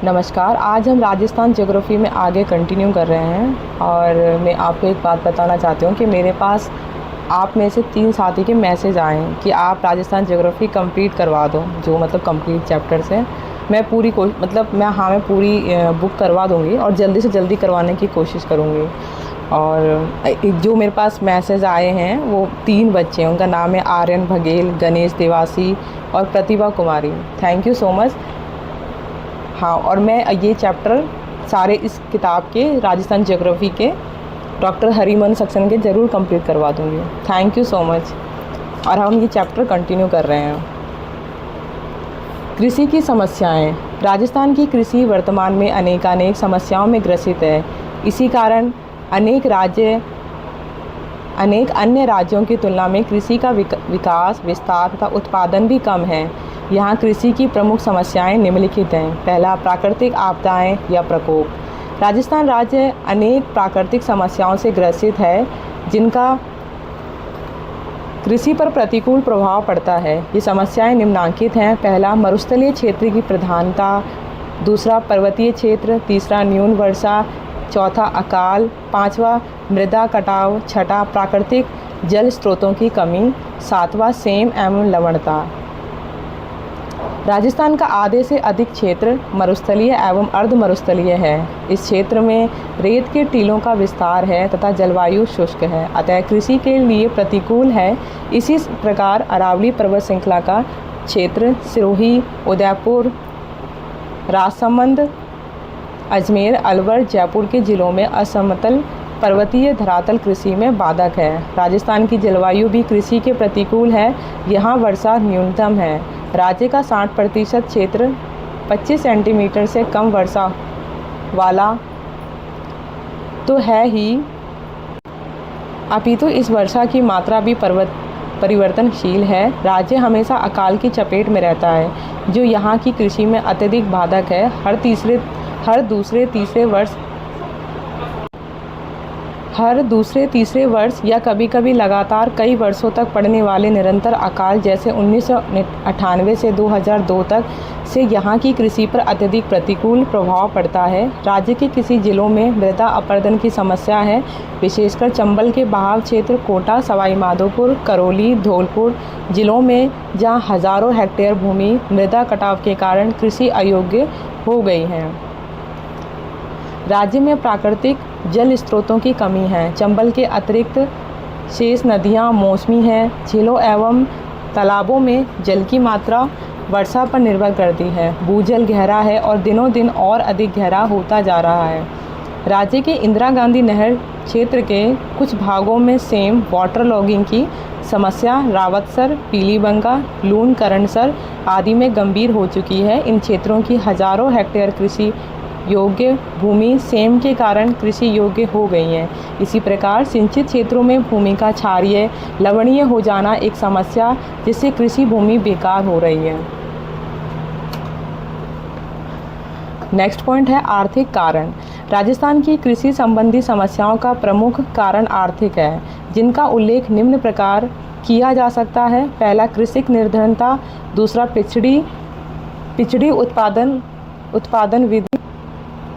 नमस्कार। आज हम राजस्थान ज्योग्राफी में आगे कंटिन्यू कर रहे हैं और मैं आपको एक बात बताना चाहती हूँ कि मेरे पास आप में से 3 साथी के मैसेज आए हैं कि आप राजस्थान ज्योग्राफी कंप्लीट करवा दो, जो मतलब कंप्लीट चैप्टर्स हैं। मैं पूरी मैं पूरी बुक करवा दूँगी और जल्दी से जल्दी करवाने की कोशिश करूँगी। और जो मेरे पास मैसेज आए हैं वो 3 बच्चे हैं, उनका नाम है आर्यन बघेल, गणेश देवासी और Pratibha Kumari. Thank you so much. हाँ, और मैं ये चैप्टर सारे इस किताब के राजस्थान ज्योग्राफी के डॉक्टर हरिमन सेक्शन के ज़रूर कंप्लीट करवा दूँगी। Thank you so much. और हम ये चैप्टर कंटिन्यू कर रहे हैं। कृषि की समस्याएं। राजस्थान की कृषि वर्तमान में अनेक समस्याओं में ग्रसित है। इसी कारण अनेक अन्य राज्यों की तुलना में कृषि का विकास, विस्तार तथा उत्पादन भी कम है। यहाँ कृषि की प्रमुख समस्याएं निम्नलिखित हैं। पहला, प्राकृतिक आपदाएं या प्रकोप। राजस्थान राज्य अनेक प्राकृतिक समस्याओं से ग्रसित है जिनका कृषि पर प्रतिकूल प्रभाव पड़ता है। ये समस्याएं निम्नांकित हैं। पहला, मरुस्थलीय क्षेत्र की प्रधानता। दूसरा, पर्वतीय क्षेत्र। तीसरा, न्यून वर्षा। चौथा, अकाल। पाँचवा, मृदा कटाव। छठा, प्राकृतिक जल स्रोतों की कमी। सातवां, सेम एवं लवणता। राजस्थान का आधे से अधिक क्षेत्र मरुस्थलीय एवं अर्ध मरुस्थलीय है। इस क्षेत्र में रेत के टीलों का विस्तार है तथा जलवायु शुष्क है, अतः कृषि के लिए प्रतिकूल है। इसी प्रकार अरावली पर्वत श्रृंखला का क्षेत्र सिरोही, उदयपुर, राजसमंद, अजमेर, अलवर, जयपुर के जिलों में असमतल पर्वतीय धरातल कृषि में बाधक है। राजस्थान की जलवायु भी कृषि के प्रतिकूल है। यहाँ वर्षा न्यूनतम है। राज्य का 60% क्षेत्र 25 सेंटीमीटर से कम वर्षा वाला तो है ही, अपितु इस वर्षा की मात्रा भी परिवर्तनशील है। राज्य हमेशा अकाल की चपेट में रहता है, जो यहाँ की कृषि में अत्यधिक बाधक है। हर दूसरे तीसरे वर्ष या कभी कभी लगातार कई वर्षों तक पड़ने वाले निरंतर अकाल, जैसे 1998 से 2002 तक से यहाँ की कृषि पर अत्यधिक प्रतिकूल प्रभाव पड़ता है। राज्य के किसी जिलों में मृदा अपरदन की समस्या है, विशेषकर चंबल के बहाव क्षेत्र, कोटा, सवाई माधोपुर, करौली, धौलपुर जिलों में, जहाँ हजारों हेक्टेयर भूमि मृदा कटाव के कारण कृषि अयोग्य हो गई है। राज्य में प्राकृतिक जल स्रोतों की कमी है। चंबल के अतिरिक्त शेष नदियाँ मौसमी हैं। झीलों एवं तालाबों में जल की मात्रा वर्षा पर निर्भर करती है। भूजल गहरा है और दिनों दिन और अधिक गहरा होता जा रहा है। राज्य के इंदिरा गांधी नहर क्षेत्र के कुछ भागों में सेम वाटर लॉगिंग की समस्या रावतसर, पीलीबंगा, लून, करणसर आदि में गंभीर हो चुकी है। इन क्षेत्रों की हजारों हेक्टेयर कृषि योग्य भूमि सेम के कारण कृषि योग्य हो गई है। इसी प्रकार सिंचित क्षेत्रों में भूमि का क्षारीय लवणीय हो जाना एक समस्या, जिससे कृषि भूमि बेकार हो रही है। नेक्स्ट पॉइंट है आर्थिक कारण। राजस्थान की कृषि संबंधी समस्याओं का प्रमुख कारण आर्थिक है, जिनका उल्लेख निम्न प्रकार किया जा सकता है। पहला, कृषि निर्धनता। दूसरा, पिछड़ी उत्पादन विधि।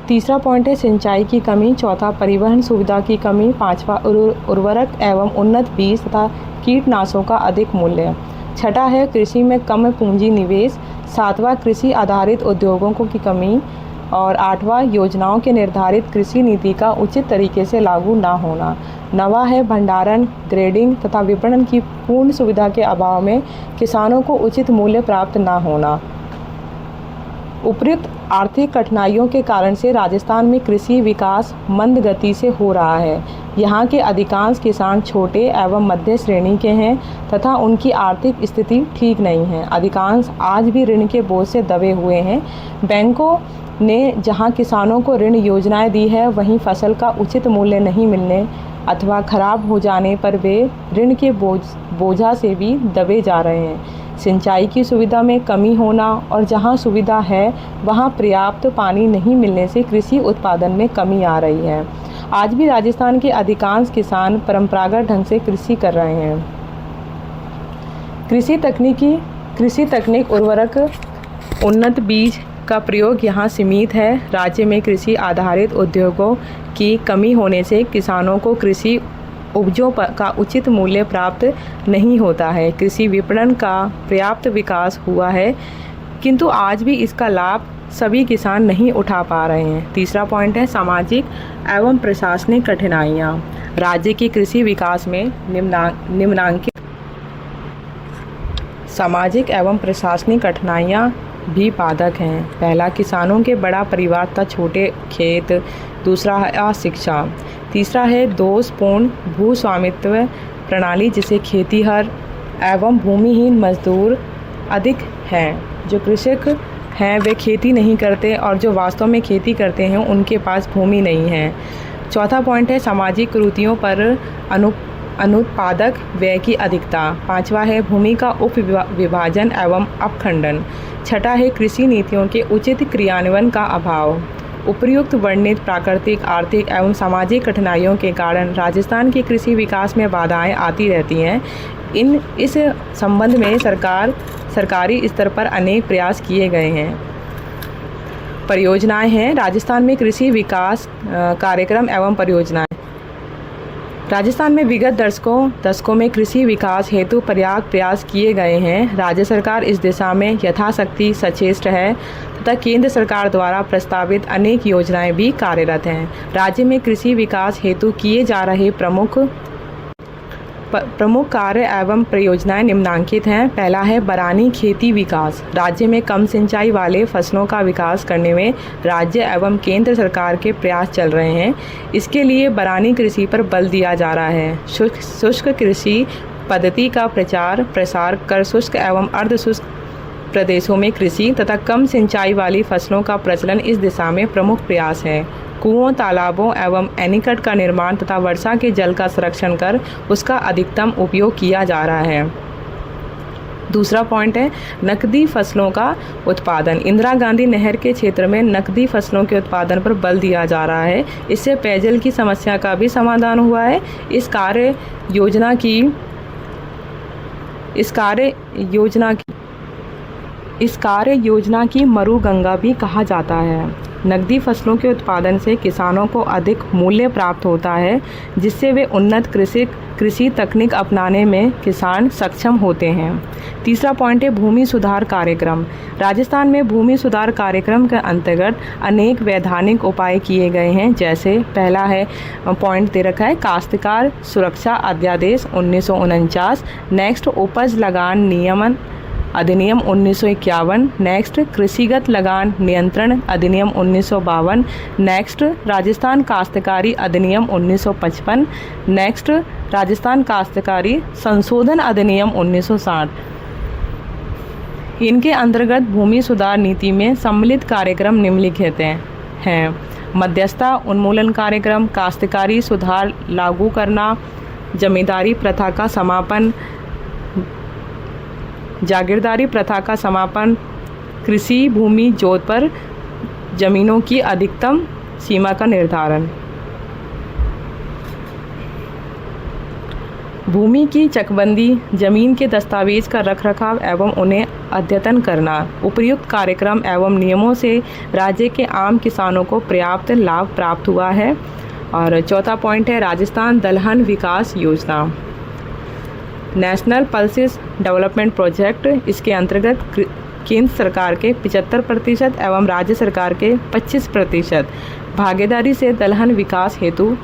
तीसरा पॉइंट है सिंचाई की कमी। चौथा, परिवहन सुविधा की कमी। पांचवा, उर्वरक एवं उन्नत बीज तथा कीटनाशकों का अधिक मूल्य। छठा है कृषि में कम पूंजी निवेश। सातवां, कृषि आधारित उद्योगों की कमी। और आठवां, योजनाओं के निर्धारित कृषि नीति का उचित तरीके से लागू ना होना। नवा है भंडारण, ग्रेडिंग तथा विपणन की पूर्ण सुविधा के अभाव में किसानों को उचित मूल्य प्राप्त ना होना। उपयुक्त आर्थिक कठिनाइयों के कारण से राजस्थान में कृषि विकास मंद गति से हो रहा है। यहाँ के अधिकांश किसान छोटे एवं मध्य श्रेणी के हैं तथा उनकी आर्थिक स्थिति ठीक नहीं है। अधिकांश आज भी ऋण के बोझ से दबे हुए हैं। बैंकों ने जहाँ किसानों को ऋण योजनाएं दी है, वहीं फसल का उचित मूल्य नहीं मिलने अथवा खराब हो जाने पर वे ऋण के बोझा से भी दबे जा रहे हैं। सिंचाई की सुविधा में कमी होना और जहां सुविधा है वहां पर्याप्त पानी नहीं मिलने से कृषि उत्पादन में कमी आ रही है। आज भी राजस्थान के अधिकांश किसान परंपरागत ढंग से कृषि कर रहे हैं। कृषि तकनीक, उर्वरक, उन्नत बीज, का प्रयोग यहाँ सीमित है। राज्य में कृषि आधारित उद्योगों की कमी होने से किसानों को कृषि उपजों का उचित मूल्य प्राप्त नहीं होता है। कृषि विपणन का पर्याप्त विकास हुआ है, किंतु आज भी इसका लाभ सभी किसान नहीं उठा पा रहे हैं। तीसरा पॉइंट है सामाजिक एवं प्रशासनिक कठिनाइयाँ। राज्य के कृषि विकास में निम्नांकित सामाजिक एवं प्रशासनिक कठिनाइयाँ भी बाधक हैं। पहला, किसानों के बड़ा परिवार तथा छोटे खेत। दूसरा है अशिक्षा। तीसरा है दोषपूर्ण भू स्वामित्व प्रणाली, जिसे खेतीहर एवं भूमिहीन मजदूर अधिक हैं। जो कृषक हैं वे खेती नहीं करते और जो वास्तव में खेती करते हैं उनके पास भूमि नहीं है। चौथा पॉइंट है सामाजिक कुरीतियों पर अनुत्पादक व्यय की अधिकता। पांचवा है भूमि का विभाजन एवं अपखंडन। छठा है कृषि नीतियों के उचित क्रियान्वयन का अभाव। उपर्युक्त वर्णित प्राकृतिक, आर्थिक एवं सामाजिक कठिनाइयों के कारण राजस्थान के कृषि विकास में बाधाएं आती रहती हैं। इस संबंध में सरकारी स्तर पर अनेक प्रयास किए गए हैं। परियोजनाएं हैं राजस्थान में कृषि विकास कार्यक्रम एवं परियोजनाएं। राजस्थान में विगत दशकों में कृषि विकास हेतु पर्याप्त प्रयास किए गए हैं। राज्य सरकार इस दिशा में यथाशक्ति सचेष्ट है तथा केंद्र सरकार द्वारा प्रस्तावित अनेक योजनाएं भी कार्यरत हैं। राज्य में कृषि विकास हेतु किए जा रहे प्रमुख कार्य एवं परियोजनाएं निम्नांकित हैं। पहला है बरानी खेती विकास। राज्य में कम सिंचाई वाले फसलों का विकास करने में राज्य एवं केंद्र सरकार के प्रयास चल रहे हैं। इसके लिए बरानी कृषि पर बल दिया जा रहा है। शुष्क कृषि पद्धति का प्रचार प्रसार कर शुष्क एवं अर्ध शुष्क प्रदेशों में कृषि तथा कम सिंचाई वाली फसलों का प्रचलन इस दिशा में प्रमुख प्रयास है। कुओं, तालाबों एवं एनीकट का निर्माण तथा वर्षा के जल का संरक्षण कर उसका अधिकतम उपयोग किया जा रहा है। दूसरा पॉइंट है नकदी फसलों का उत्पादन। इंदिरा गांधी नहर के क्षेत्र में नकदी फसलों के उत्पादन पर बल दिया जा रहा है। इससे पेयजल की समस्या का भी समाधान हुआ है। इस कार्य योजना की मरु गंगा भी कहा जाता है। नकदी फसलों के उत्पादन से किसानों को अधिक मूल्य प्राप्त होता है, जिससे वे उन्नत कृषि तकनीक अपनाने में किसान सक्षम होते हैं। तीसरा पॉइंट है भूमि सुधार कार्यक्रम। राजस्थान में भूमि सुधार कार्यक्रम के अंतर्गत अनेक वैधानिक उपाय किए गए हैं। जैसे पहला है पॉइंट दे रखा है काश्तकार सुरक्षा अध्यादेश 1949। नेक्स्ट उपज लगान नियमन अधिनियम 1951। नेक्स्ट कृषिगत लगान नियंत्रण अधिनियम 1952। नेक्स्ट राजस्थान काश्तकारी अधिनियम 1955। नेक्स्ट राजस्थान काश्तकारी संशोधन अधिनियम 1960। इनके अंतर्गत भूमि सुधार नीति में सम्मिलित कार्यक्रम निम्नलिखित हैं। मध्यस्थता उन्मूलन कार्यक्रम, काश्तकारी सुधार लागू करना, जमींदारी प्रथा का समापन, जागीरदारी प्रथा का समापन, कृषि भूमि जोत पर जमीनों की अधिकतम सीमा का निर्धारण, भूमि की चकबंदी, जमीन के दस्तावेज का रखरखाव एवं उन्हें अद्यतन करना। उपर्युक्त कार्यक्रम एवं नियमों से राज्य के आम किसानों को पर्याप्त लाभ प्राप्त हुआ है। और चौथा पॉइंट है राजस्थान दलहन विकास योजना, नेशनल पल्सेस डेवलपमेंट प्रोजेक्ट। इसके अंतर्गत केंद्र सरकार के 75% एवं राज्य सरकार के 25% भागीदारी से दलहन विकास हेतु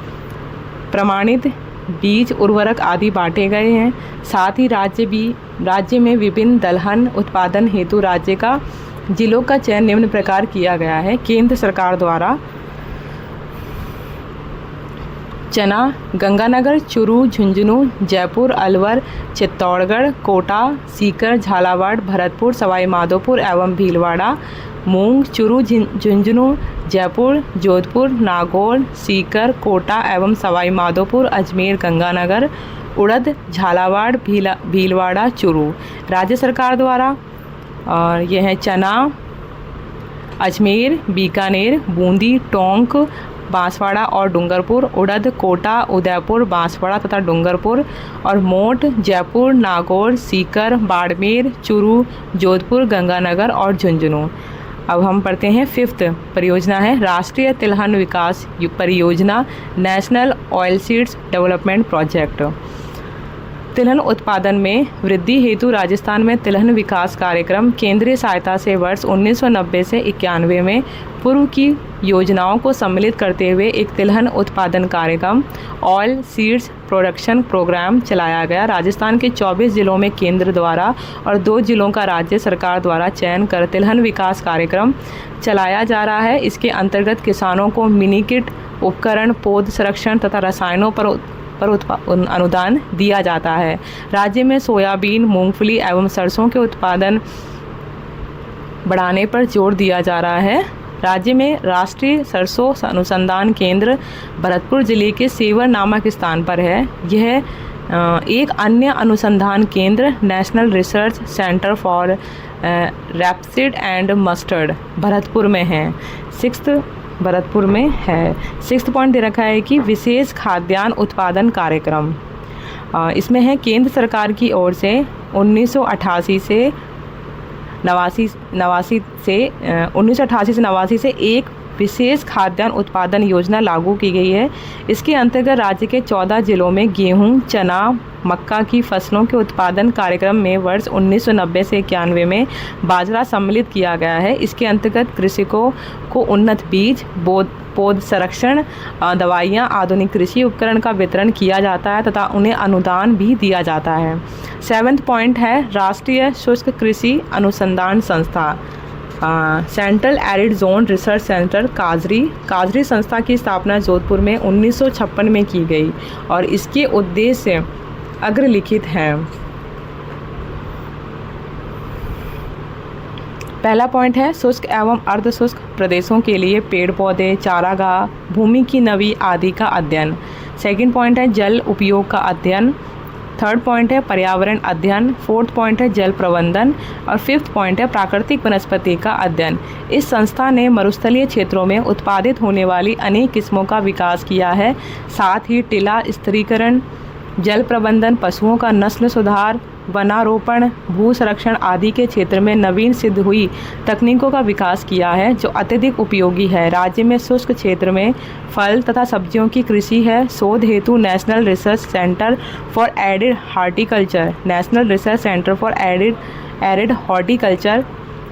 प्रमाणित बीज, उर्वरक आदि बांटे गए हैं। साथ ही राज्य में विभिन्न दलहन उत्पादन हेतु राज्य का जिलों का चयन निम्न प्रकार किया गया है। केंद्र सरकार द्वारा चना गंगानगर, चूरू, झुंझुनू, जयपुर, अलवर, चित्तौड़गढ़, कोटा, सीकर, झालावाड़, भरतपुर, सवाई माधोपुर एवं भीलवाड़ा। मूंग चूरू, झुंझुनू, जयपुर, जोधपुर, नागौर, सीकर, कोटा एवं सवाई माधोपुर, अजमेर, गंगानगर। उड़द झालावाड़, भीलवाड़ा, चूरू राज्य सरकार द्वारा। और यह है चना अजमेर, बीकानेर, बूंदी, टोंक, बांसवाड़ा और डूंगरपुर। उड़द कोटा, उदयपुर, बांसवाड़ा तथा डूंगरपुर। और मोट जयपुर, नागौर, सीकर, बाड़मेर, चूरू, जोधपुर, गंगानगर और झुंझुनू। अब हम पढ़ते हैं 5th परियोजना है राष्ट्रीय तिलहन विकास परियोजना, नेशनल ऑयलसीड्स डेवलपमेंट प्रोजेक्ट। तिलहन उत्पादन में वृद्धि हेतु राजस्थान में तिलहन विकास कार्यक्रम केंद्रीय सहायता से वर्ष 1990 से 91 में पूर्व की योजनाओं को सम्मिलित करते हुए एक तिलहन उत्पादन कार्यक्रम ऑयल सीड्स प्रोडक्शन प्रोग्राम चलाया गया। राजस्थान के 24 जिलों में केंद्र द्वारा और 2 जिलों का राज्य सरकार द्वारा चयन कर तिलहन विकास कार्यक्रम चलाया जा रहा है। इसके अंतर्गत किसानों को मिनी किट, उपकरण, पौध संरक्षण तथा रसायनों पर अनुदान दिया जाता है। राज्य में सोयाबीन, मूंगफली एवं सरसों के उत्पादन बढ़ाने पर जोर दिया जा रहा है। राज्य में राष्ट्रीय सरसों अनुसंधान केंद्र भरतपुर जिले के सेवर नामक स्थान पर है। यह एक अन्य अनुसंधान केंद्र national research centre for rapeseed and mustard Bharatpur में है। 6th भरतपुर में है। 6th पॉइंट दे रखा है कि विशेष खाद्यान्न उत्पादन कार्यक्रम। इसमें है केंद्र सरकार की ओर से 1988 से 89 से एक विशेष खाद्यान्न उत्पादन योजना लागू की गई है। इसके अंतर्गत राज्य के 14 जिलों में गेहूं, चना, मक्का की फसलों के उत्पादन कार्यक्रम में वर्ष 1990 से 91 में बाजरा सम्मिलित किया गया है। इसके अंतर्गत कृषकों को उन्नत बीज, पौध संरक्षण, दवाइयाँ, आधुनिक कृषि उपकरण का वितरण किया जाता है तथा उन्हें अनुदान भी दिया जाता है। 7th पॉइंट है राष्ट्रीय शुष्क कृषि अनुसंधान संस्था, central arid zone research centre काजरी संस्था की स्थापना जोधपुर में 1956 में की गई और इसके उद्देश्य अग्रलिखित हैं। पहला पॉइंट है शुष्क एवं अर्ध शुष्क प्रदेशों के लिए पेड़ पौधे, चारागाह, भूमि की नमी आदि का अध्ययन। 2nd पॉइंट है जल उपयोग का अध्ययन। 3rd पॉइंट है पर्यावरण अध्ययन। 4th पॉइंट है जल प्रबंधन और 5th पॉइंट है प्राकृतिक वनस्पति का अध्ययन। इस संस्था ने मरुस्थलीय क्षेत्रों में उत्पादित होने वाली अनेक किस्मों का विकास किया है। साथ ही टीला स्थिरीकरण, जल प्रबंधन, पशुओं का नस्ल सुधार, वनारोपण, भू संरक्षण आदि के क्षेत्र में नवीन सिद्ध हुई तकनीकों का विकास किया है जो अत्यधिक उपयोगी है। राज्य में शुष्क क्षेत्र में फल तथा सब्जियों की कृषि है। शोध हेतु national research centre for arid horticulture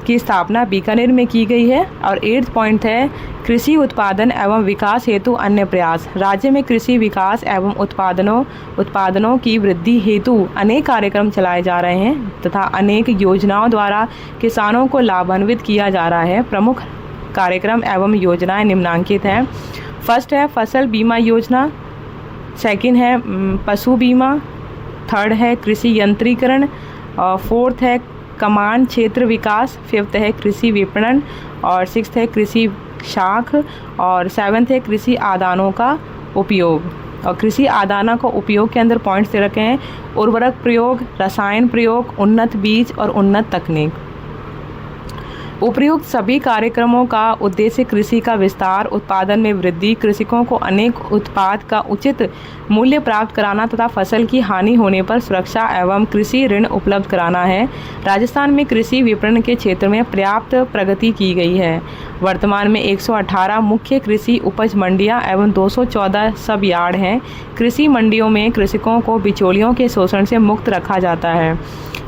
की स्थापना बीकानेर में की गई है। और 8th पॉइंट है कृषि उत्पादन एवं विकास हेतु अन्य प्रयास। राज्य में कृषि विकास एवं उत्पादनों की वृद्धि हेतु अनेक कार्यक्रम चलाए जा रहे हैं तथा अनेक योजनाओं द्वारा किसानों को लाभान्वित किया जा रहा है। प्रमुख कार्यक्रम एवं योजनाएं निम्नांकित हैं। 1st है फसल बीमा योजना, 2nd है पशु बीमा, 3rd है कृषि यंत्रीकरण, 4th है कमांड क्षेत्र विकास, 5th है कृषि विपणन और 6th है कृषि शाख और 7th है कृषि आदानों का उपयोग। और कृषि आदाना का उपयोग के अंदर पॉइंट्स दे रखे हैं उर्वरक प्रयोग, रसायन प्रयोग, उन्नत बीज और उन्नत तकनीक। उपर्युक्त सभी कार्यक्रमों का उद्देश्य कृषि का विस्तार, उत्पादन में वृद्धि, कृषकों को अनेक उत्पाद का उचित मूल्य प्राप्त कराना तथा फसल की हानि होने पर सुरक्षा एवं कृषि ऋण उपलब्ध कराना है। राजस्थान में कृषि विपणन के क्षेत्र में पर्याप्त प्रगति की गई है। वर्तमान में 118 मुख्य कृषि उपज मंडियां एवं 214 सब यार्ड हैं। कृषि मंडियों में कृषकों को बिचौलियों के शोषण से मुक्त रखा जाता है।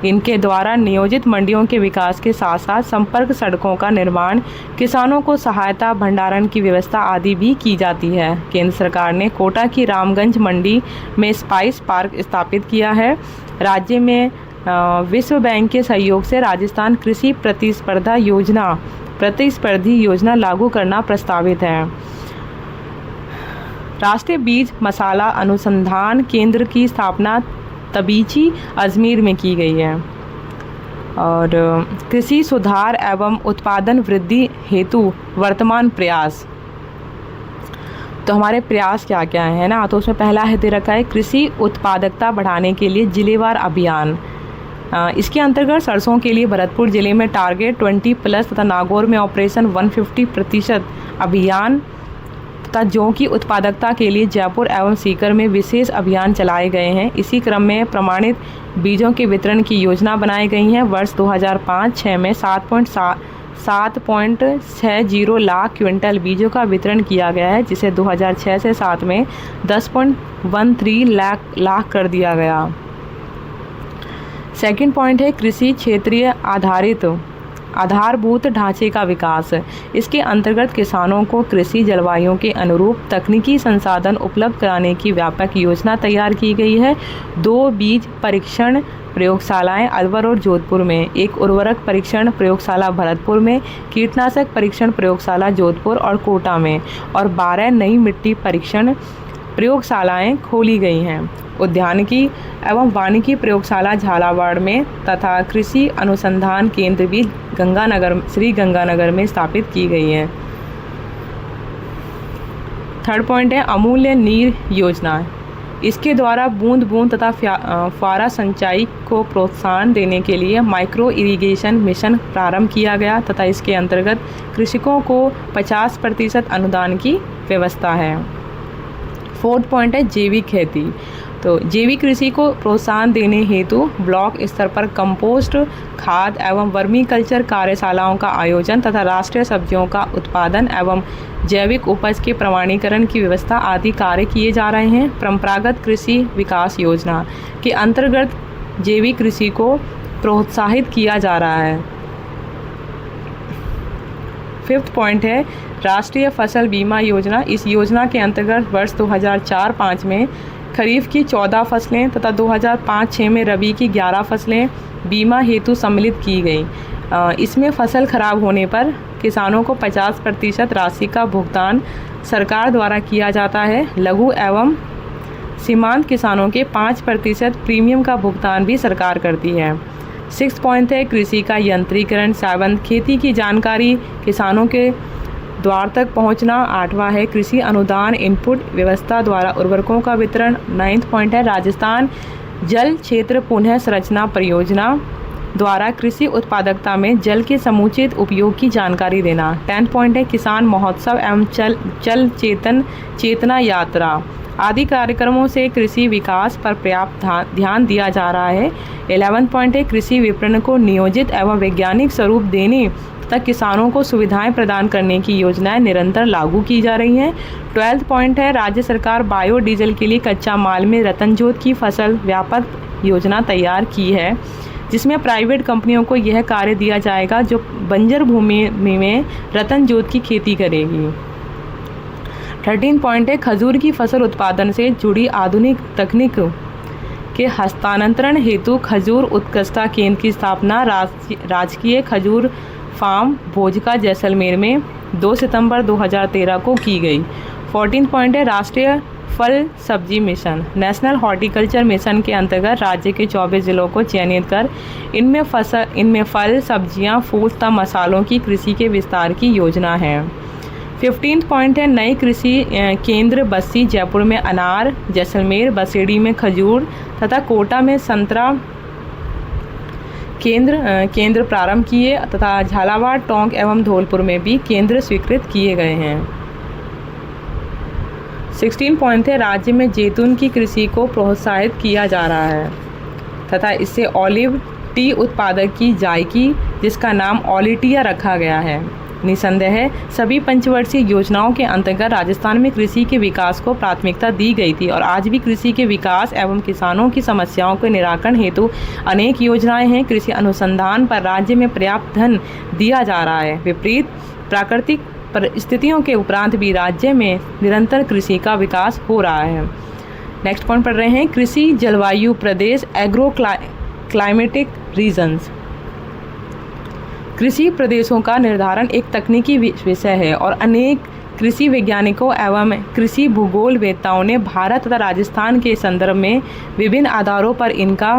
इनके द्वारा नियोजित मंडियों के विकास के साथ साथ संपर्क सड़कों का निर्माण, किसानों को सहायता, भंडारण की व्यवस्था आदि भी की जाती है। केंद्र सरकार ने कोटा की रामगंज मंडी में स्पाइस पार्क स्थापित किया है। राज्य में विश्व बैंक के सहयोग से राजस्थान कृषि प्रतिस्पर्धी योजना लागू करना प्रस्तावित है। राष्ट्रीय बीज मसाला अनुसंधान केंद्र की स्थापना तबीची अजमेर में की गई है। और कृषि सुधार एवं उत्पादन वृद्धि हेतु वर्तमान प्रयास, तो हमारे प्रयास क्या क्या है ना, तो उसमें पहला है दे रखा है कृषि उत्पादकता बढ़ाने के लिए जिलेवार अभियान। इसके अंतर्गत सरसों के लिए भरतपुर जिले में टारगेट 20+ तथा नागौर में ऑपरेशन 150% अभियान तथा जौ की उत्पादकता के लिए जयपुर एवं सीकर में विशेष अभियान चलाए गए हैं। इसी क्रम में प्रमाणित बीजों के वितरण की योजना बनाई गई है। वर्ष 2005-06 में 7.60 लाख क्विंटल बीजों का वितरण किया गया है, जिसे 2006 से 7 में 10.13 लाख कर दिया गया। सेकंड पॉइंट है कृषि क्षेत्रीय आधारभूत ढांचे का विकास। इसके अंतर्गत किसानों को कृषि जलवायु के अनुरूप तकनीकी संसाधन उपलब्ध कराने की व्यापक योजना तैयार की गई है। 2 बीज परीक्षण प्रयोगशालाएं अलवर और जोधपुर में, 1 उर्वरक परीक्षण प्रयोगशाला भरतपुर में, कीटनाशक परीक्षण प्रयोगशाला जोधपुर और कोटा में और 12 नई मिट्टी परीक्षण प्रयोगशालाएं खोली गई हैं। उद्यानिकी एवं वानिकी प्रयोगशाला झालावाड़ में तथा कृषि अनुसंधान केंद्र भी श्री गंगानगर में स्थापित की गई है। थर्ड पॉइंट है अमूल्य नीर योजना। इसके द्वारा बूंद बूंद तथा फुहारा सिंचाई को प्रोत्साहन देने के लिए माइक्रो इरिगेशन मिशन प्रारंभ किया गया तथा इसके अंतर्गत कृषकों को 50% अनुदान की व्यवस्था है। फोर्थ पॉइंट है जैविक खेती। तो जैविक कृषि को प्रोत्साहन देने हेतु ब्लॉक स्तर पर कंपोस्ट खाद एवं वर्मी कल्चर कार्यशालाओं का आयोजन तथा राष्ट्रीय सब्जियों का उत्पादन एवं जैविक उपज के प्रमाणीकरण की व्यवस्था आदि कार्य किए जा रहे हैं। परंपरागत कृषि विकास योजना के अंतर्गत जैविक कृषि को प्रोत्साहित किया जा रहा है। फिफ्थ पॉइंट है राष्ट्रीय फसल बीमा योजना। इस योजना के अंतर्गत वर्ष 2004-05 में खरीफ की 14 फसलें तथा 2005-06 में रबी की 11 फसलें बीमा हेतु सम्मिलित की गई। इसमें फसल खराब होने पर किसानों को 50% राशि का भुगतान सरकार द्वारा किया जाता है। लघु एवं सीमांत किसानों के 5% प्रीमियम का भुगतान भी सरकार करती है। 6 पॉइंट है कृषि का यंत्रीकरण। 7 खेती की जानकारी किसानों के द्वार तक पहुंचना। 8वां है कृषि अनुदान इनपुट व्यवस्था द्वारा उर्वरकों का वितरण। 9th पॉइंट है राजस्थान जल क्षेत्र पुनः संरचना परियोजना द्वारा कृषि उत्पादकता में जल के समुचित उपयोग की जानकारी देना। 10th पॉइंट है किसान महोत्सव एवं चल चेतना यात्रा आदि कार्यक्रमों से कृषि विकास पर पर्याप्त ध्यान दिया जा रहा है। 11th पॉइंट है कृषि विपणन को नियोजित एवं वैज्ञानिक स्वरूप देने तक किसानों को सुविधाएं प्रदान करने की योजनाएं निरंतर लागू की जा रही हैं। 12th पॉइंट है राज्य सरकार बायोडीजल के लिए कच्चा माल में रतनजोत की फसल व्यापक योजना तैयार की है, जिसमें प्राइवेट कंपनियों को यह कार्य दिया जाएगा जो बंजर भूमि में रतनजोत की खेती करेगी। 13 पॉइंट है खजूर की फसल उत्पादन से जुड़ी आधुनिक तकनीक के हस्तांतरण हेतु खजूर उत्कृष्टता केंद्र की स्थापना राजकीय खजूर फार्म भोजका जैसलमेर में 2 सितंबर 2013 को की गई। 14 पॉइंट है राष्ट्रीय फल सब्जी मिशन। नेशनल हॉर्टिकल्चर मिशन के अंतर्गत राज्य के 24 जिलों को चयनित कर इनमें फल सब्जियां फूल तथा मसालों की कृषि के विस्तार की योजना है। 15 पॉइंट है नए कृषि केंद्र बस्सी जयपुर में अनार, जैसलमेर बसेड़ी में खजूर तथा कोटा में संतरा केंद्र प्रारंभ किए तथा झालावाड़, टोंक एवं धौलपुर में भी केंद्र स्वीकृत किए गए हैं। 16 पॉइंट है राज्य में जैतून की कृषि को प्रोत्साहित किया जा रहा है तथा इससे ऑलिव टी उत्पादक की जायकी जिसका नाम ऑलिटिया रखा गया है। निसंदेह सभी पंचवर्षीय योजनाओं के अंतर्गत राजस्थान में कृषि के विकास को प्राथमिकता दी गई थी और आज भी कृषि के विकास एवं किसानों की समस्याओं के निराकरण हेतु अनेक योजनाएं हैं। कृषि अनुसंधान पर राज्य में पर्याप्त धन दिया जा रहा है। विपरीत प्राकृतिक परिस्थितियों के उपरांत भी राज्य में निरंतर कृषि का विकास हो रहा है। नेक्स्ट पॉइंट पढ़ रहे हैं कृषि जलवायु प्रदेश एग्रो क्लाइमेटिक रीजन्स। कृषि प्रदेशों का निर्धारण एक तकनीकी विषय है और अनेक कृषि वैज्ञानिकों एवं कृषि भूगोलवेत्ताओं ने भारत तथा राजस्थान के संदर्भ में विभिन्न आधारों पर इनका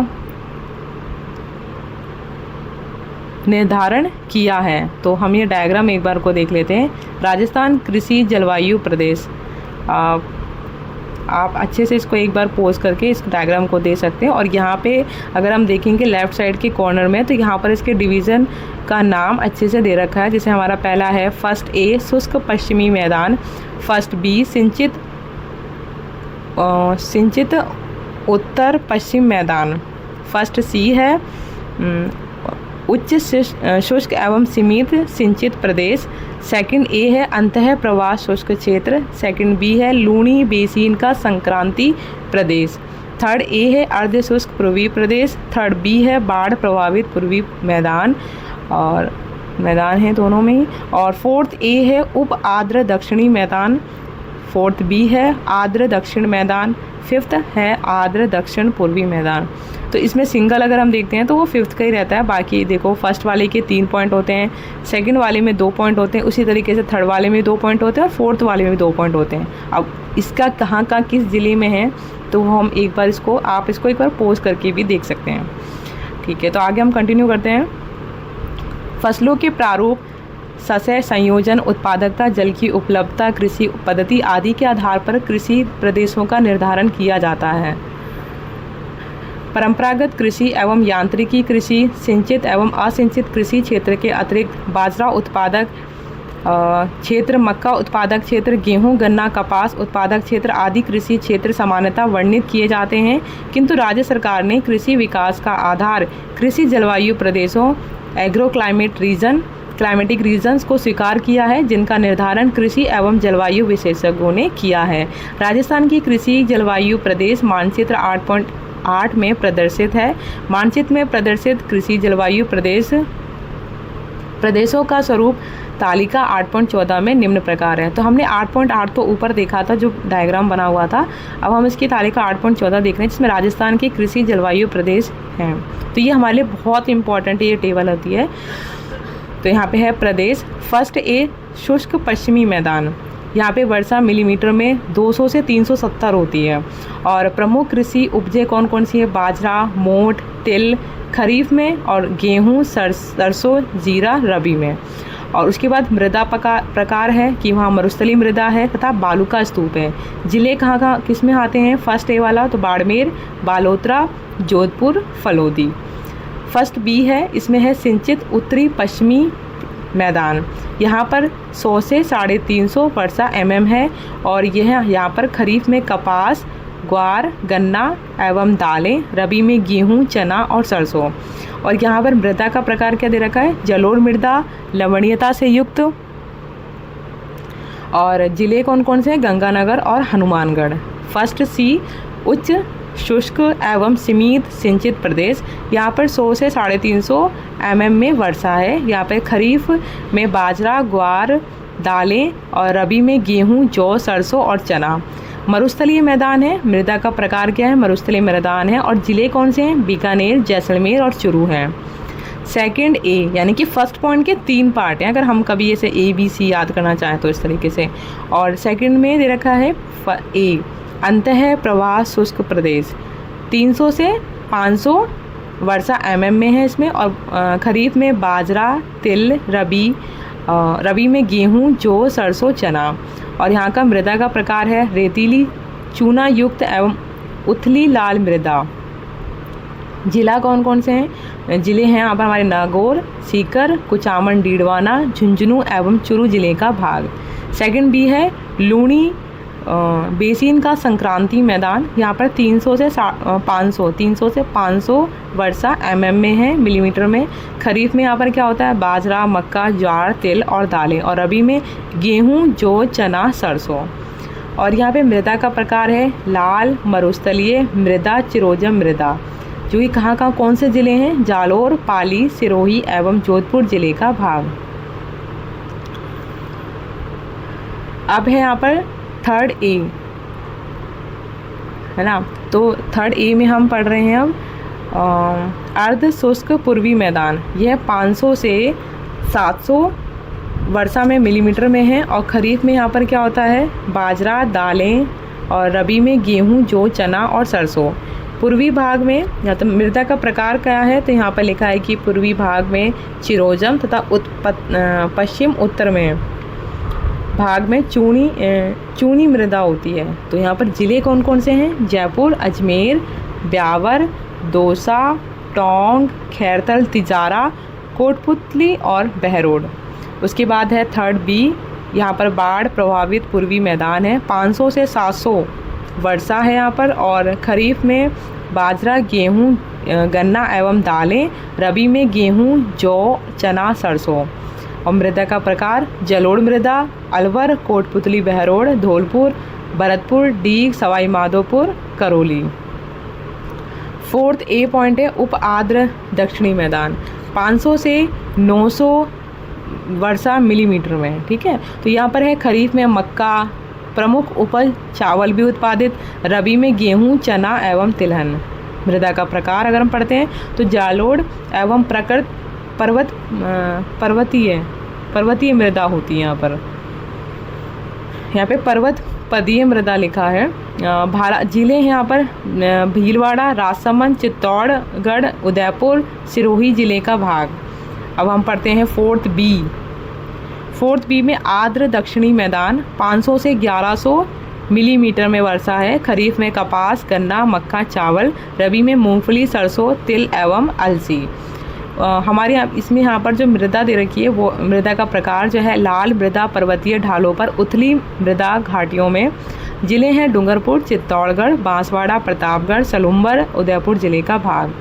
निर्धारण किया है। तो हम ये डायग्राम एक बार को देख लेते हैं। राजस्थान कृषि जलवायु प्रदेश, आप अच्छे से इसको एक बार पोज करके इस डायग्राम को दे सकते हैं। और यहाँ पे अगर हम देखेंगे लेफ़्ट साइड के कॉर्नर में तो यहाँ पर इसके डिवीज़न का नाम अच्छे से दे रखा है। जैसे हमारा पहला है फर्स्ट ए शुष्क पश्चिमी मैदान, फर्स्ट बी सिंचित उत्तर पश्चिम मैदान, फर्स्ट सी है उच्च शुष्क एवं सीमित सिंचित प्रदेश। सेकंड ए है अंतः प्रवाह शुष्क क्षेत्र। सेकंड बी है लूणी बेसिन का संक्रांति प्रदेश। थर्ड ए है अर्ध शुष्क पूर्वी प्रदेश। थर्ड बी है बाढ़ प्रभावित पूर्वी मैदान, और मैदान है दोनों में ही। और फोर्थ ए है उप आर्द्र दक्षिणी मैदान। फोर्थ बी है आर्द्र दक्षिण मैदान। फिफ्थ है आर्द्र दक्षिण पूर्वी मैदान। तो इसमें सिंगल अगर हम देखते हैं तो वो फिफ्थ का ही रहता है। बाकी देखो फर्स्ट वाले के 3 पॉइंट होते हैं, सेकंड वाले में 2 पॉइंट होते हैं, उसी तरीके से थर्ड वाले में 2 पॉइंट होते हैं और फोर्थ वाले में भी 2 पॉइंट होते हैं। अब इसका कहाँ का किस ज़िले में है तो हम एक बार आप इसको एक बार पोज करके भी देख सकते हैं। ठीक है, तो आगे हम कंटिन्यू करते हैं। फसलों के प्रारूप, सस्य संयोजन, उत्पादकता, जल की उपलब्धता, कृषि पद्धति आदि के आधार पर कृषि प्रदेशों का निर्धारण किया जाता है। परंपरागत कृषि एवं यांत्रिकी कृषि, सिंचित एवं असिंचित कृषि क्षेत्र के अतिरिक्त बाजरा उत्पादक क्षेत्र, मक्का उत्पादक क्षेत्र, गेहूं, गन्ना, कपास उत्पादक क्षेत्र आदि कृषि क्षेत्र सामान्यतः वर्णित किए जाते हैं, किंतु राज्य सरकार ने कृषि विकास का आधार कृषि जलवायु प्रदेशों एग्रो क्लाइमेटिक रीजन्स को स्वीकार किया है, जिनका निर्धारण कृषि एवं जलवायु विशेषज्ञों ने किया है। राजस्थान की कृषि जलवायु प्रदेश मानचित्र 8.8 में प्रदर्शित है। मानचित्र में प्रदर्शित कृषि जलवायु प्रदेशों का स्वरूप तालिका 8.14 में निम्न प्रकार है। तो हमने 8.8 तो ऊपर देखा था जो डायग्राम बना हुआ था, अब हम इसकी तालिका 8.14 देख रहे हैं जिसमें राजस्थान के कृषि जलवायु प्रदेश हैं। तो ये हमारे लिए बहुत इंपॉर्टेंट ये टेबल होती है। तो यहाँ पे है प्रदेश। फर्स्ट ए शुष्क पश्चिमी मैदान, यहाँ पे वर्षा मिलीमीटर में 200 से 370 होती है। और प्रमुख कृषि उपजे कौन कौन सी है? बाजरा, मोठ, तिल खरीफ में, और गेहूँ, सरसों, जीरा रबी में। और उसके बाद मृदा प्रकार है कि वहाँ मरुस्थलीय मृदा है तथा बालू का स्तूप है। जिले कहाँ किस में आते हैं? फर्स्ट ए वाला तो बाड़मेर, बालोतरा, जोधपुर, फलोदी। फर्स्ट बी है, इसमें है सिंचित उत्तरी पश्चिमी मैदान, यहाँ पर 100 से 350 वर्षा mm है। और यह यहाँ पर खरीफ में कपास, ग्वार, गन्ना एवं दालें, रबी में गेहूँ, चना और सरसों। और यहाँ पर मृदा का प्रकार क्या दे रखा है? जलोढ़ मृदा, लवणीयता से युक्त। और जिले कौन कौन से हैं? गंगानगर और हनुमानगढ़। फर्स्ट सी उच्च शुष्क एवं सीमित सिंचित प्रदेश, यहाँ पर 100 से 350 mm में वर्षा है। यहाँ पर खरीफ में बाजरा, ग्वार, दालें और रबी में गेहूँ, जौ, सरसों और चना। मरुस्थलीय मैदान है, मृदा का प्रकार क्या है? मरुस्थलीय मैदान है। और ज़िले कौन से हैं? बीकानेर, जैसलमेर और चूरू हैं। सेकंड ए यानी कि फर्स्ट पॉइंट के 3 पार्ट हैं, अगर हम कभी ऐसे ABC याद करना चाहें तो इस तरीके से। और सेकंड में दे रखा है ए अंतः प्रवाह शुष्क प्रदेश, 300 से 500 वर्षा mm में है इसमें। और खरीफ में बाजरा, तिल, रबी में गेहूँ, जौ, सरसों, चना। और यहाँ का मृदा का प्रकार है रेतीली, चूना युक्त एवं उथली लाल मृदा। जिला कौन कौन से हैं? जिले हैं यहाँ पर हमारे नागौर, सीकर, कुचामन, डीडवाना, झुंझुनू एवं चूरू जिले का भाग। सेकंड बी है लूणी बेसिन का संक्रांति मैदान, यहाँ पर 300 से 500 वर्षा mm में है, मिलीमीटर में। खरीफ में यहाँ पर क्या होता है? बाजरा, मक्का, ज्वार, तिल और दालें। और रबी में गेहूँ, जौ, चना, सरसों। और यहाँ पे मृदा का प्रकार है लाल, मरुस्थलीय मृदा, चिरोजम मृदा। जो कि कहाँ कौन से ज़िले हैं? जालोर, पाली, सिरोही एवं जोधपुर जिले का भाग। अब है यहाँ पर थर्ड ए, है ना। तो थर्ड ए में हम पढ़ रहे हैं अब अर्ध शुष्क पूर्वी मैदान। यह 500 से 700 वर्षा में मिलीमीटर में है। और खरीफ में यहाँ पर क्या होता है? बाजरा, दालें और रबी में गेहूँ, जौ, चना और सरसों। पूर्वी भाग में या तो मृदा का प्रकार क्या है? तो यहाँ पर लिखा है कि पूर्वी भाग में चिरोजम तथा पश्चिम उत्तर में भाग में चूनी मृदा होती है। तो यहाँ पर ज़िले कौन कौन से हैं? जयपुर, अजमेर, ब्यावर, दौसा, टोंक, खैरतल, तिजारा, कोटपुतली और बहरोड। उसके बाद है थर्ड बी, यहाँ पर बाढ़ प्रभावित पूर्वी मैदान है, 500 से 700 वर्षा है यहाँ पर। और खरीफ में बाजरा, गेहूँ, गन्ना एवं दालें, रबी में गेहूँ, जौ, चना, सरसों। और मृदा का प्रकार जलोढ़ मृदा, अलवर, कोटपुतली, बहरोड़, धौलपुर, भरतपुर, डीग, सवाई माधोपुर, करौली। फोर्थ ए पॉइंट है उप आर्द्र दक्षिणी मैदान, 500 से 900 वर्षा मिलीमीटर में। ठीक है, तो यहाँ पर है खरीफ में मक्का, प्रमुख उपज चावल भी उत्पादित, रबी में गेहूँ, चना एवं तिलहन। मृदा का प्रकार अगर हम पढ़ते हैं तो जलोढ़ एवं पर्वतीय मृदा होती है यहाँ पर। यहाँ पे पर्वत पदीय मृदा लिखा है। जिले हैं यहाँ पर भीलवाड़ा, राजसमंद, चित्तौड़गढ़, उदयपुर, सिरोही जिले का भाग। अब हम पढ़ते हैं फोर्थ बी में आर्द्र दक्षिणी मैदान, 500 से 1100 मिलीमीटर में वर्षा है। खरीफ में कपास, गन्ना, मक्का, चावल, रबी में मूंगफली, सरसों, तिल एवं अलसी। हमारे यहाँ पर जो मृदा दे रखी है वो मृदा का प्रकार जो है लाल मृदा पर्वतीय ढालों पर, उथली मृदा घाटियों में। जिले हैं डूंगरपुर, चित्तौड़गढ़, बांसवाड़ा, प्रतापगढ़, सलूम्बर, उदयपुर जिले का भाग।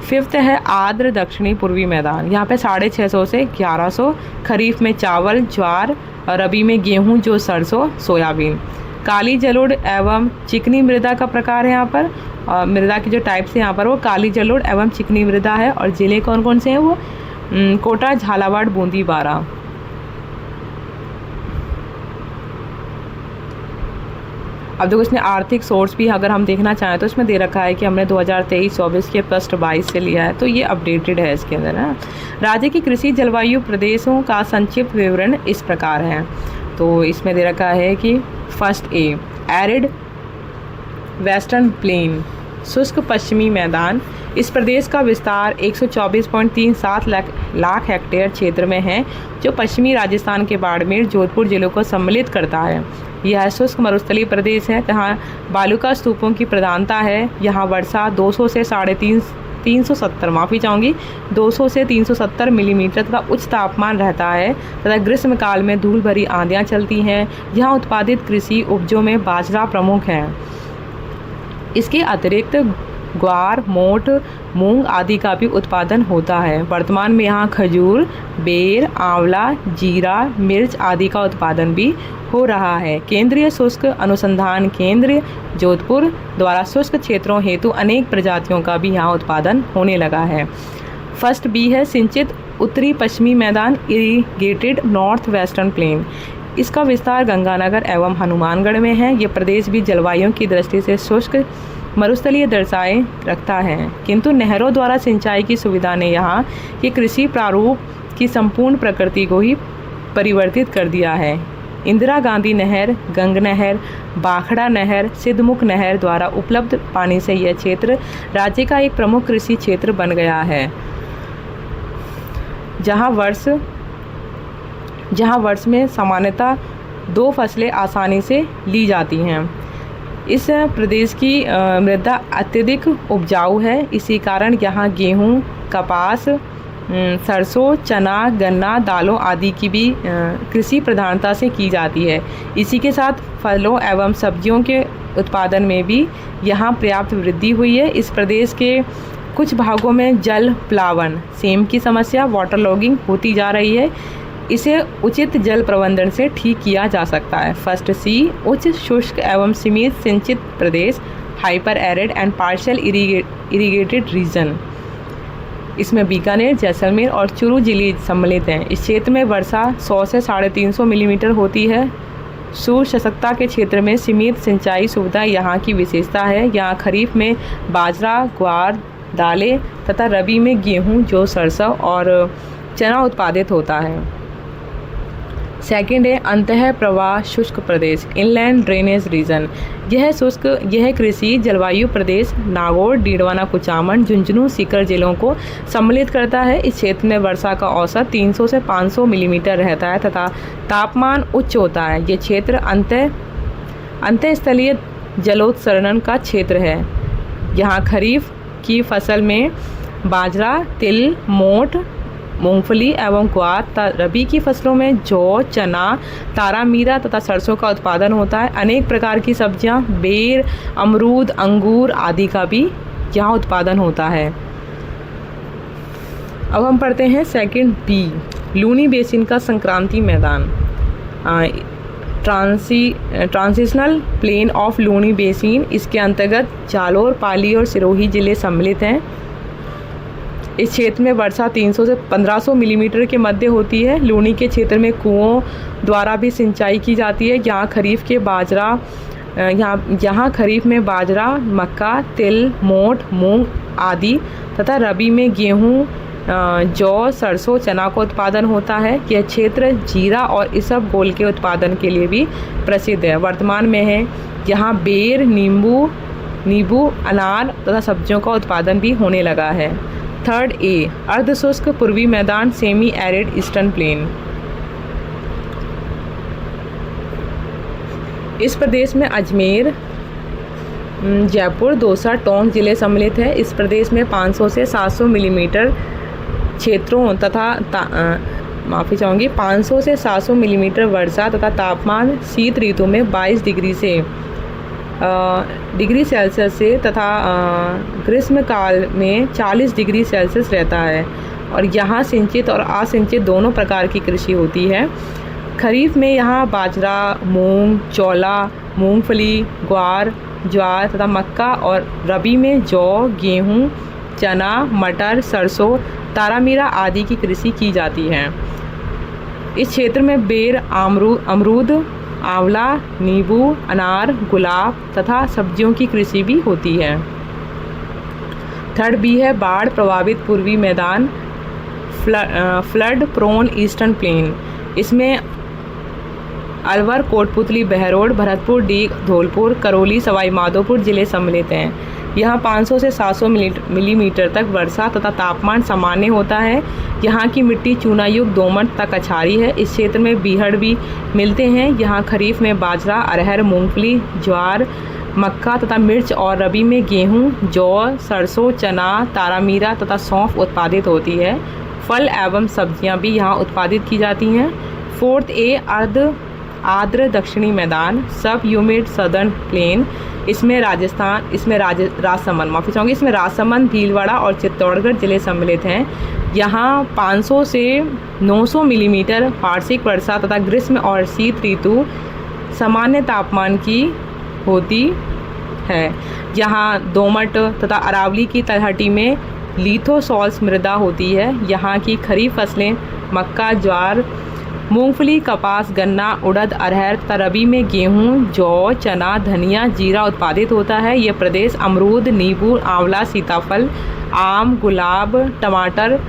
फिफ्थ है आर्द्र दक्षिणी पूर्वी मैदान, यहाँ पे 650 से 1100। खरीफ में चावल, ज्वार, रबी में गेहूँ, जौ, सरसों, सोयाबीन। काली जलोढ़ एवं चिकनी मृदा का प्रकार है यहाँ पर। मृदा की जो टाइप्स है यहाँ पर वो काली जलोढ़ एवं चिकनी मृदा है। और ज़िले कौन कौन से हैं वो कोटा, झालावाड़, बूंदी, बारा। अब देखो इसमें आर्थिक सोर्स भी अगर हम देखना चाहें तो इसमें दे रखा है कि हमने 2023-24 के पृष्ठ 22 से लिया है, तो ये अपडेटेड है इसके अंदर है। राज्य की कृषि जलवायु प्रदेशों का संक्षिप्त विवरण इस प्रकार है। तो इसमें दे रखा है कि first A arid western plane, शुष्क पश्चिमी मैदान। इस प्रदेश का विस्तार 124.37 लाख हेक्टेयर क्षेत्र में है, जो पश्चिमी राजस्थान के बाड़मेर, जोधपुर जिलों को सम्मिलित करता है। यह शुष्क मरुस्थलीय प्रदेश है, जहाँ बालुका स्तूपों की प्रधानता है। यहाँ वर्षा 200 से 370 मिलीमीटर तथा उच्च तापमान रहता है तथा ग्रीष्म काल में धूल भरी आंधियाँ चलती हैं। यहाँ उत्पादित कृषि उपजों में बाजरा प्रमुख है। इसके अतिरिक्त ग्वार, मोठ, मूंग आदि का भी उत्पादन होता है। वर्तमान में यहाँ खजूर, बेर, आंवला, जीरा, मिर्च आदि का उत्पादन भी हो रहा है। केंद्रीय शुष्क अनुसंधान केंद्र जोधपुर द्वारा शुष्क क्षेत्रों हेतु अनेक प्रजातियों का भी यहाँ उत्पादन होने लगा है। फर्स्ट बी है सिंचित उत्तरी पश्चिमी मैदान, इरीगेटेड नॉर्थ वेस्टर्न प्लेन। इसका विस्तार गंगानगर एवं हनुमानगढ़ में है। ये प्रदेश भी जलवायु की दृष्टि से शुष्क मरुस्थलीय दर्शाए रखता है, किंतु नहरों द्वारा सिंचाई की सुविधा ने यहाँ के कृषि प्रारूप की संपूर्ण प्रकृति को ही परिवर्तित कर दिया है। इंदिरा गांधी नहर, गंग नहर, बाखड़ा नहर, सिद्धमुख नहर द्वारा उपलब्ध पानी से यह क्षेत्र राज्य का एक प्रमुख कृषि क्षेत्र बन गया है, जहाँ वर्ष में सामान्यतः 2 फसलें आसानी से ली जाती हैं। इस प्रदेश की मृदा अत्यधिक उपजाऊ है, इसी कारण यहाँ गेहूँ, कपास, सरसों, चना, गन्ना, दालों आदि की भी कृषि प्रधानता से की जाती है। इसी के साथ फलों एवं सब्जियों के उत्पादन में भी यहाँ पर्याप्त वृद्धि हुई है। इस प्रदेश के कुछ भागों में जल प्लावन, सेम की समस्या, वाटर लॉगिंग होती जा रही है। इसे उचित जल प्रबंधन से ठीक किया जा सकता है। फर्स्ट सी उच्च शुष्क एवं सीमित सिंचित प्रदेश, hyper arid and partial irrigated region. इसमें बीकानेर, जैसलमेर और चुरू जिले सम्मिलित हैं। इस क्षेत्र में वर्षा 100 से 350 मिलीमीटर होती है। सूर्य सशक्ता के क्षेत्र में सीमित सिंचाई सुविधा यहाँ की विशेषता है। यहाँ खरीफ में बाजरा, ग्वार, दालें तथा रबी में गेहूँ, जौ, सरसों और चना उत्पादित होता है। सेकंड है अंतः प्रवाह शुष्क प्रदेश, इनलैंड ड्रेनेज रीजन। यह कृषि जलवायु प्रदेश नागौर, डीडवाना, कुचामन, झुंझुनू, सीकर जिलों को सम्मिलित करता है। इस क्षेत्र में वर्षा का औसत 300 से 500 मिलीमीटर रहता है तथा तापमान उच्च होता है। ये क्षेत्र अंतःस्थलीय जलोत्सर्जन का क्षेत्र है। यहाँ खरीफ की फसल में बाजरा, तिल, मोठ, मूंगफली एवं ग्वार। रबी की फसलों में जौ, चना, तारामीरा तथा सरसों का उत्पादन होता है। अनेक प्रकार की सब्जियां, बेर, अमरूद, अंगूर आदि का भी यहाँ उत्पादन होता है। अब हम पढ़ते हैं सेकंड बी, लूनी बेसिन का संक्रांति मैदान। Transitional plain of Luni basin, इसके अंतर्गत जालोर, पाली और सिरोही जिले सम्मिलित हैं। इस क्षेत्र में वर्षा 300 से 1500 मिलीमीटर के मध्य होती है। लूनी के क्षेत्र में कुओं द्वारा भी सिंचाई की जाती है। यहाँ खरीफ में बाजरा, मक्का, तिल, मोठ, मूंग आदि तथा रबी में गेहूँ, जौ, सरसों, चना का उत्पादन होता है। यह क्षेत्र जीरा और इसबगोल के उत्पादन के लिए भी प्रसिद्ध है। वर्तमान में है यहाँ बेर, नींबू, अनार तथा सब्जियों का उत्पादन भी होने लगा है। थर्ड ए, अर्धशुष्क पूर्वी मैदान, सेमी एरिड ईस्टर्न प्लेन। इस प्रदेश में अजमेर, जयपुर, दौसा, टोंक जिले सम्मिलित है। इस प्रदेश में 500 से 700 मिलीमीटर क्षेत्रों तथा 500 से 700 मिलीमीटर वर्षा तथा तापमान शीत ऋतु में 22 डिग्री सेल्सियस से तथा ग्रीष्म काल में 40 डिग्री सेल्सियस रहता है। और यहाँ सिंचित और असिंचित दोनों प्रकार की कृषि होती है। खरीफ में यहाँ बाजरा, मूंग, चौला, मूंगफली, ग्वार, ज्वार तथा मक्का और रबी में जौ, गेहूँ, चना, मटर, सरसों, तारामीरा आदि की कृषि की जाती है। इस क्षेत्र में बेर, अमरूद, आंवला, नींबू, अनार, गुलाब तथा सब्जियों की कृषि भी होती है। थर्ड बी है बाढ़ प्रभावित पूर्वी मैदान, फ्लड प्रोन ईस्टर्न प्लेन। इसमें अलवर, कोटपुतली, बहरोड, भरतपुर, डीग, धौलपुर, करौली, सवाई माधोपुर जिले सम्मिलित हैं। यहाँ 500 से 700 मिलीमीटर तक वर्षा तथा तापमान सामान्य होता है। यहाँ की मिट्टी चूनायुक्त, दोमट तथा कछारी है। इस क्षेत्र में बीहड़ भी मिलते हैं। यहाँ खरीफ में बाजरा, अरहर, मूंगफली, ज्वार, मक्का तथा मिर्च और रबी में गेहूँ, जौ, सरसों, चना, तारामीरा तथा सौंफ उत्पादित होती है। फल एवं सब्जियाँ भी यहाँ उत्पादित की जाती हैं। फोर्थ ए, आर्द्र दक्षिणी मैदान, सब ह्यूमिड सदर्न प्लेन। इसमें राजसमंद, भीलवाड़ा और चित्तौड़गढ़ जिले सम्मिलित हैं। यहाँ 500 से 900 मिलीमीटर वार्षिक वर्षा तथा ग्रीष्म और शीत ऋतु सामान्य तापमान की होती है। यहाँ दोमट तथा अरावली की तलहटी में लिथोसॉल्स मृदा होती है। यहाँ की खरीफ फसलें मक्का, ज्वार, मूंगफली, कपास, गन्ना, उड़द, अरहर तथा रबी में गेहूँ, जौ, चना, धनिया, जीरा उत्पादित होता है। यह प्रदेश अमरूद, नींबू, आंवला, सीताफल, आम, गुलाब, टमाटर,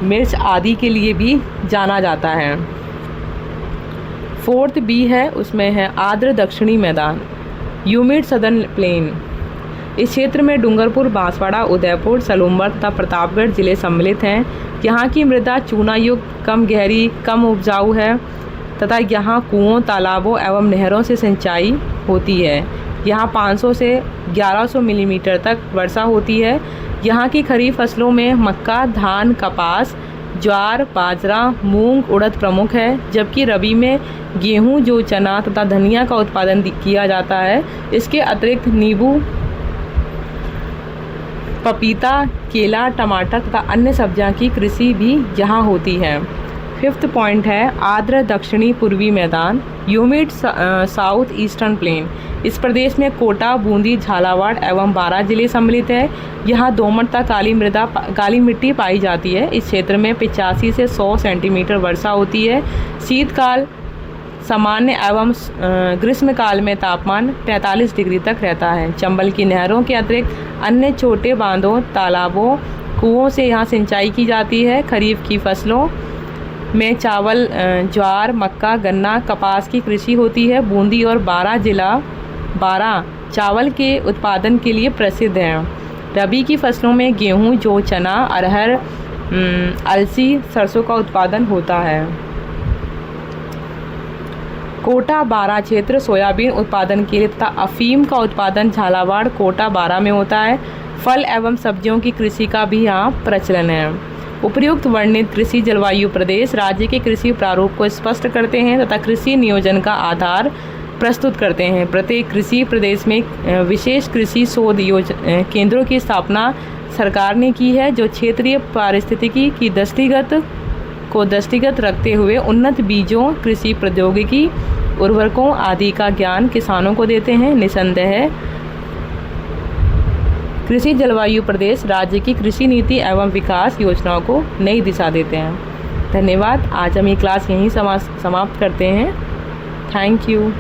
मिर्च आदि के लिए भी जाना जाता है। फोर्थ बी है, उसमें है आर्द्र दक्षिणी मैदान, ह्यूमिड सदर्न प्लेन। इस क्षेत्र में डूंगरपुर, बांसवाड़ा, उदयपुर, सलूम्बर तथा प्रतापगढ़ जिले सम्मिलित हैं। यहाँ की मृदा चूनायुक्त, कम गहरी, कम उपजाऊ है तथा यहाँ कुओं, तालाबों एवं नहरों से सिंचाई होती है। यहाँ 500 से 1100 मिलीमीटर तक वर्षा होती है। यहाँ की खरीफ फसलों में मक्का, धान, कपास, ज्वार, बाजरा, मूंग, उड़द प्रमुख है। जबकि रबी में गेहूँ, जौ, चना तथा धनिया का उत्पादन किया जाता है। इसके अतिरिक्त नींबू, पपीता, केला, टमाटर तथा अन्य सब्जियां की कृषि भी यहाँ होती है। फिफ्थ पॉइंट है आर्द्र दक्षिणी पूर्वी मैदान, ह्यूमिड साउथ ईस्टर्न प्लेन। इस प्रदेश में कोटा, बूंदी, झालावाड़ एवं बारां जिले सम्मिलित है। यहाँ दोमट तथा काली मिट्टी पाई जाती है। इस क्षेत्र में 85 से 100 सेंटीमीटर वर्षा होती है। शीतकाल सामान्य एवं ग्रीष्मकाल में तापमान 43 डिग्री तक रहता है। चंबल की नहरों के अतिरिक्त अन्य छोटे बांधों, तालाबों, कुओं से यहाँ सिंचाई की जाती है। खरीफ की फसलों में चावल, ज्वार, मक्का, गन्ना, कपास की कृषि होती है। बूंदी और बारां चावल के उत्पादन के लिए प्रसिद्ध हैं। रबी की फसलों में गेहूँ, जौ, चना, अरहर, अलसी, सरसों का उत्पादन होता है। कोटा बारां क्षेत्र सोयाबीन उत्पादन के लिए तथा अफीम का उत्पादन झालावाड़, कोटा, बारां में होता है। फल एवं सब्जियों की कृषि का भी यहाँ प्रचलन है। उपयुक्त वर्णित कृषि जलवायु प्रदेश राज्य के कृषि प्रारूप को स्पष्ट करते हैं तथा कृषि नियोजन का आधार प्रस्तुत करते हैं। प्रत्येक कृषि प्रदेश में विशेष कृषि शोध केंद्रों की स्थापना सरकार ने की है, जो क्षेत्रीय पारिस्थितिकी की दृष्टिगत रखते हुए उन्नत बीजों, कृषि प्रौद्योगिकी, उर्वरकों आदि का ज्ञान किसानों को देते हैं। निसंदेह कृषि जलवायु प्रदेश राज्य की कृषि नीति एवं विकास योजनाओं को नई दिशा देते हैं। धन्यवाद। आज हम ये क्लास यहीं समाप्त करते हैं। Thank you.